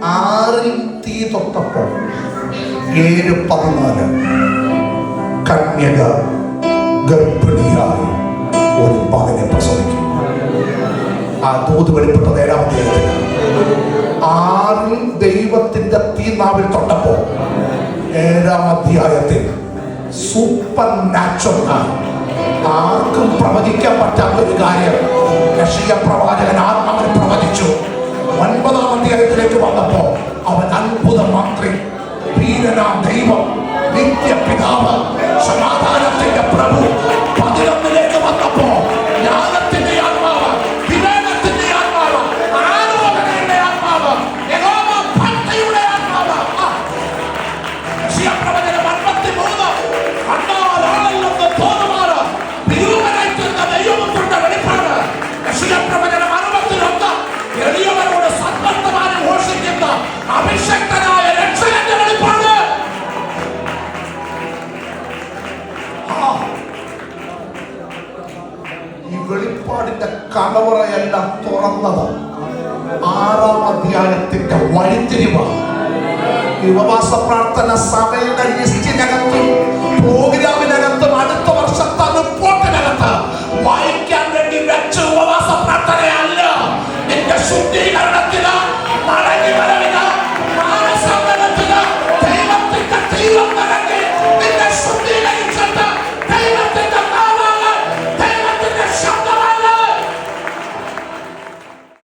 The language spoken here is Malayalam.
6 തീ തൊട്ടപ്പോൾ 7:14 കന്യക ഗർഭിണിയായി ഒരു മകനെ പ്രസവിക്കും. ആ ദൂത് വെളിപ്പെട്ടത് 7-ാം അധ്യായത്തിൽ. 6 ദൈവത്തിന്റെ തീനാവിൽ തൊട്ടപ്പോ 7-ാം അധ്യായത്തിൽ സൂപ്പർ നാച്ചുറൽ, ആർക്കും പ്രവചിക്കാൻ പറ്റാത്തൊരു കാര്യം യെശയ്യാ പ്രവാചകൻ ആത്മാവിൽ പ്രവചിച്ചു. 9-ാം അധ്യായത്തിലേക്ക് വന്നപ്പോ അവൻ അത്ഭുത മന്ത്രി, വീരനാം ദൈവം, നിത്യപിതാവ്, സമാധാനത്തിന്റെ പ്രഭു. 11-ലേക്ക് വന്നപ്പോ ജ്ഞാനത്തിന്റെ ആത്മാവ്, വിവേകത്തിന്റെ ആത്മാവ്, ആലോചനയുടെ ആത്മാവ്, യഹോവ ഭക്തിയുടെ ആത്മാവ്. യെശയ്യാ പ്രവചനം 53 കണ്ടാൽ ആളല്ലെന്ന് തോന്നുമാറ് വിരൂപനായിത്തീർന്ന ദൈവപുത്രന്റെ വെളിപ്പാട്. യെശയ്യാ പ്രവചനം 61 എളിയവരോട് സദ്വർത്തമാനം ഘോഷിക്കുന്ന അഭിഷക്തനായ രക്ഷകന്റെ വെളിപ്പാട്. ഈ വെളിപ്പാടിന്റെ കടവറയെല്ലാം തുറന്നത് 6-ാം അധ്യായത്തിന്റെ വഴിത്തിരിവ്. ഈ ഉപവാസ പ്രാർത്ഥന സഭയുടെ ലിസ്റ്റിനകത്ത്